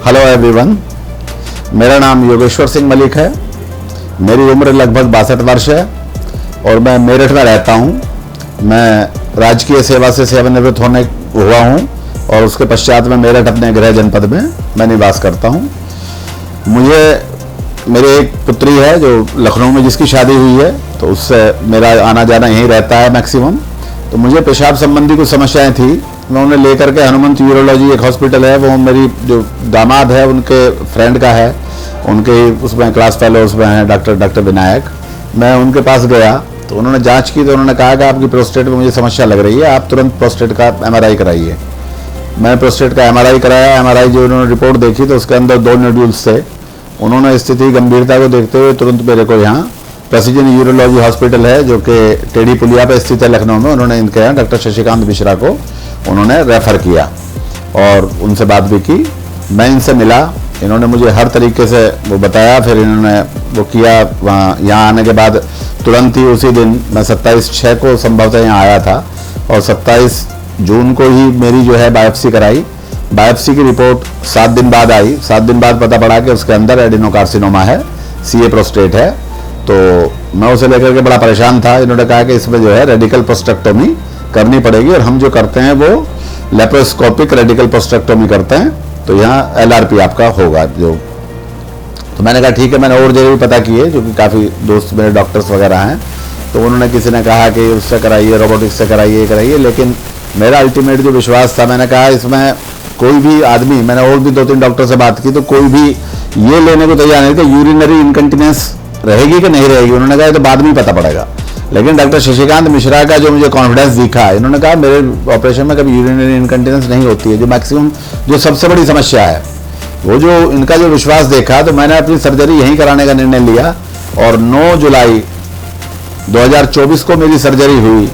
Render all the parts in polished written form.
Hello everyone, मेरा नाम योगेश्वर सिंह मलिक है। मेरी उम्र लगभग 62 वर्ष है और मैं मेरठ में रहता हूँ। मैं राजकीय सेवा से सेवानिवृत्त होने हुआ हूँ और उसके पश्चात में मेरठ अपने गृह जनपद में मैं निवास करता हूँ। मेरी एक पुत्री है जो लखनऊ में जिसकी शादी हुई है, तो उससे मेरा आना जाना यहीं रहता है मैक्सिमम। तो मुझे पेशाब संबंधी कुछ समस्याएं थी, मैं उन्हें लेकर के हनुमंत यूरोलॉजी एक हॉस्पिटल है, वो मेरी जो दामाद है उनके फ्रेंड का है, उनके उसमें क्लास फेलो उसमें हैं डॉक्टर विनायक। मैं उनके पास गया तो उन्होंने जांच की तो उन्होंने कहा कि आपकी प्रोस्टेट में मुझे समस्या लग रही है, आप तुरंत प्रोस्टेट का MRI कराइए। मैं प्रोस्टेट का MRI कराया। MRI जो उन्होंने रिपोर्ट देखी तो उसके अंदर 2 नोड्यूल्स थे। उन्होंने स्थिति गंभीरता को देखते हुए तुरंत मेरे को यहाँ प्रेसिडेंट यूरोलॉजी हॉस्पिटल है जो कि टेढ़ी पुलिया पे स्थित है लखनऊ में, उन्होंने इनके यहाँ डॉक्टर शशिकांत मिश्रा को उन्होंने रेफ़र किया और उनसे बात भी की। मैं इनसे मिला, इन्होंने मुझे हर तरीके से वो बताया, फिर इन्होंने वो किया। वहाँ यहाँ आने के बाद तुरंत ही उसी दिन मैं 27/6 को संभवतः यहाँ आया था और 27 जून को ही मेरी जो है बायोप्सी कराई। बायोप्सी की रिपोर्ट 7 दिन बाद आई। 7 दिन बाद पता पड़ा कि उसके अंदर एडिनोकार्सिनोमा है, CA प्रोस्टेट है। तो मैं उसे लेकर के बड़ा परेशान था। इन्होंने कहा कि इसमें जो है रेडिकल प्रोस्टेक्टोमी करनी पड़ेगी और हम जो करते हैं वो लेप्रोस्कोपिक रेडिकल प्रोस्टेक्टोमी करते हैं, तो यहाँ LRP आपका होगा जो। तो मैंने कहा ठीक है। मैंने और जगह भी पता किए जो कि काफ़ी दोस्त मेरे डॉक्टर्स वगैरह हैं, तो उन्होंने किसी ने कहा कि उससे कराइए, रोबोटिक्स से कराइए, लेकिन मेरा अल्टीमेट जो विश्वास था, मैंने कहा इसमें कोई भी आदमी, मैंने और भी 2-3 डॉक्टर से बात की तो कोई भी ये लेने को तैयार नहीं था यूरिनरी इनकंटिनेंस रहेगी कि नहीं रहेगी। उन्होंने कहा तो बाद में पता पड़ेगा। लेकिन डॉक्टर शशिकांत मिश्रा का जो मुझे कॉन्फिडेंस दिखा, इन्होंने कहा मेरे ऑपरेशन में कभी यूरिनरी इनकंटिनेंस नहीं होती है, जो मैक्सिमम जो सबसे बड़ी समस्या है। वो जो इनका जो विश्वास देखा तो मैंने अपनी सर्जरी यहीं कराने का निर्णय लिया और 9 जुलाई 2024 को मेरी सर्जरी हुई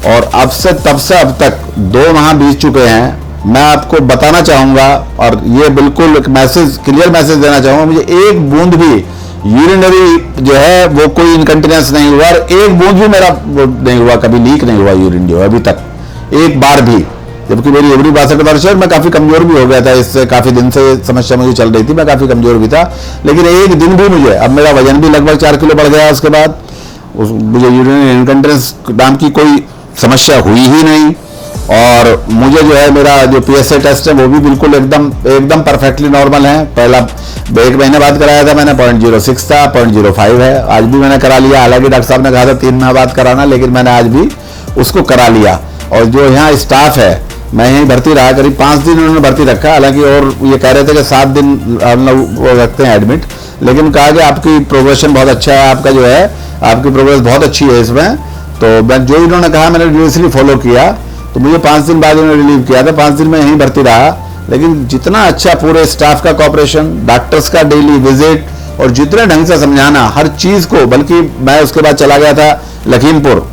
और अब से तब से अब तक 2 माह बीत चुके हैं। मैं आपको बताना चाहूँगा और ये बिल्कुल एक मैसेज, क्लियर मैसेज देना चाहूँगा, मुझे एक बूंद भी यूरिनरी जो है वो कोई इनकंटिनेंस नहीं हुआ और एक बूंद भी मेरा वो नहीं हुआ, कभी लीक नहीं हुआ यूरिन जो अभी तक एक बार भी। जबकि मेरी उम्र 62 वर्ष है और मैं काफ़ी कमज़ोर भी हो गया था, इससे काफ़ी दिन से समस्या मुझे चल रही थी, मैं काफ़ी कमज़ोर भी था। लेकिन एक दिन भी मुझे, अब मेरा वजन भी लगभग 4 किलो बढ़ गया, उसके बाद मुझे यूरिनरी इनकंटिनेंस नाम की कोई समस्या हुई ही नहीं। और मुझे जो है मेरा जो PSA टेस्ट है वो भी बिल्कुल एकदम परफेक्टली नॉर्मल है। पहला 1 महीने बाद कराया था मैंने, 0.06 था, 0.05 है। आज भी मैंने करा लिया, हालांकि डॉक्टर साहब ने कहा था 3 माह बाद कराना, लेकिन मैंने आज भी उसको करा लिया। और जो यहाँ स्टाफ है, मैं यहीं भर्ती रहा, करीब 5 दिन उन्होंने भर्ती रखा, हालांकि और ये कह रहे थे कि 7 दिन हम लोग वो रखते हैं एडमिट, लेकिन कहा कि आपकी प्रोग्रेशन बहुत अच्छा है, आपका जो है आपकी प्रोग्रेस बहुत अच्छी है इसमें। तो मैं जो इन्होंने कहा मैंने रिलीजली फॉलो किया। तो मुझे 5 दिन बाद उन्होंने रिलीव किया था, 5 दिन में यहीं भर्ती रहा। लेकिन जितना अच्छा पूरे स्टाफ का कॉपरेशन, डॉक्टर्स का डेली विजिट और जितने ढंग से समझाना हर चीज़ को, बल्कि मैं उसके बाद चला गया था लखीमपुर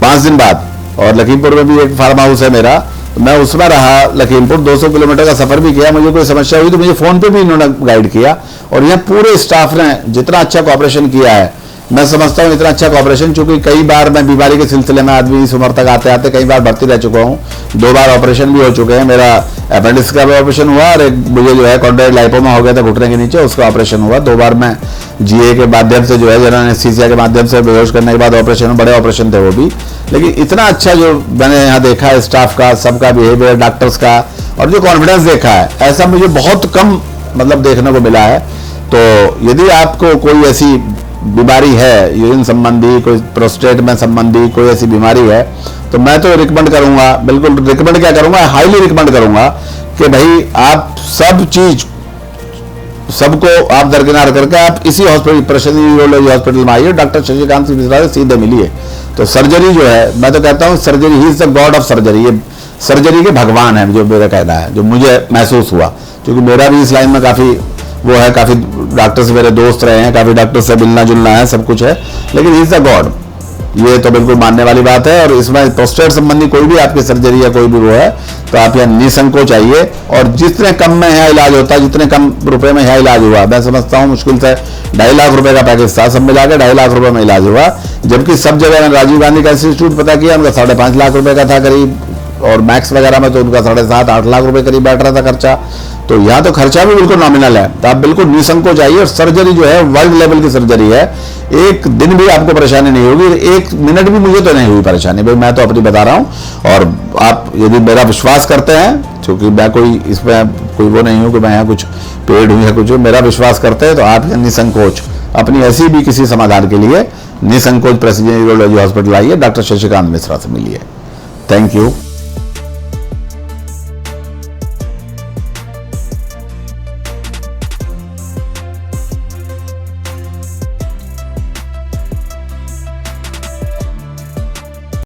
5 दिन बाद, और लखीमपुर में भी एक फार्म हाउस है मेरा, तो मैं उसमें रहा लखीमपुर, 200 किलोमीटर का सफ़र भी किया। मुझे कोई समस्या हुई तो मुझे फ़ोन पे भी इन्होंने गाइड किया और यहाँ पूरे स्टाफ ने जितना अच्छा कॉपरेशन किया है, मैं समझता हूँ इतना अच्छा कॉपरेशन, चूँकि कई बार मैं बीमारी के सिलसिले में आदमी इस उम्र तक आते आते कई बार भर्ती रह चुका हूँ। 2 बार ऑपरेशन भी हो चुके हैं। मेरा अपेंडिक्स का भी ऑपरेशन हुआ और एक मुझे जो है कॉन्ट्रैक्ट लाइपोमा हो गया था घुटने के नीचे, उसका ऑपरेशन हुआ। 2 बार मैं GA के माध्यम से जो है जनरल एनेस्थीसिया के माध्यम से बेहोश करने के बाद ऑपरेशन, बड़े ऑपरेशन थे वो भी। लेकिन इतना अच्छा जो मैंने यहाँ देखा है स्टाफ का, सबका बिहेवियर, डॉक्टर्स का, और जो कॉन्फिडेंस देखा है, ऐसा मुझे बहुत कम मतलब देखने को मिला है। तो यदि आपको कोई ऐसी बीमारी है यूरिन संबंधी, कोई प्रोस्टेट में संबंधी कोई ऐसी बीमारी है, तो मैं तो रिकमेंड करूंगा, बिल्कुल रिकमेंड क्या करूंगा, हाईली रिकमेंड करूंगा कि भाई आप सब चीज सबको आप दरकिनार करके आप इसी हॉस्पिटल, प्रेसिडेंट यूरोलॉजी हॉस्पिटल में आइए, डॉक्टर शशिकांत मिश्रा से सीधे मिलिए। तो सर्जरी जो है, मैं तो कहता हूँ surgery he is the God of surgery, ये सर्जरी के भगवान है, जो मेरा कहना है, जो मुझे महसूस हुआ। क्योंकि मेरा भी इस लाइन में काफ़ी वो है, काफ़ी डॉक्टर से मेरे दोस्त रहे हैं, काफ़ी डॉक्टर से मिलना जुलना है, सब कुछ है, लेकिन ही इज द गॉड, ये तो बिल्कुल मानने वाली बात है। और इसमें प्रोस्टेट संबंधी कोई भी आपकी सर्जरी या कोई भी वो है तो आप यहाँ निसंकोच आइए। और जितने कम में यहाँ इलाज होता है, जितने कम रुपए में यहाँ इलाज हुआ, मैं समझता हूँ मुश्किल से 2.5 लाख रुपए का पैकेज था, सब मिला के 2.5 लाख रुपए में इलाज हुआ। जबकि सब जगह राजीव गांधी का इंस्टीट्यूट पता किया, उनका 5.5 लाख रुपए का था करीब, और मैक्स वगैरह में तो उनका 7.5-8 लाख रुपए करीब बैठ रहा था खर्चा। तो यहाँ तो खर्चा भी बिल्कुल नॉमिनल है, तो आप बिल्कुल निसंकोच आइए। और सर्जरी जो है वर्ल्ड लेवल की सर्जरी है, एक दिन भी आपको परेशानी नहीं होगी, 1 मिनट भी मुझे तो नहीं हुई परेशानी भाई, मैं तो अपनी बता रहा हूँ। और आप यदि मेरा विश्वास करते हैं, क्योंकि मैं कोई इसमें कोई वो नहीं हूँ कि मैं यहाँ कुछ पेड हूँ या कुछ, मेरा विश्वास करते हैं तो आप निसंकोच अपनी ऐसी भी किसी समाधान के लिए निसंकोच प्रेसिडेंट यूरोलॉजी हॉस्पिटल आइए, डॉक्टर शशिकांत मिश्रा से मिलिए। Thank you.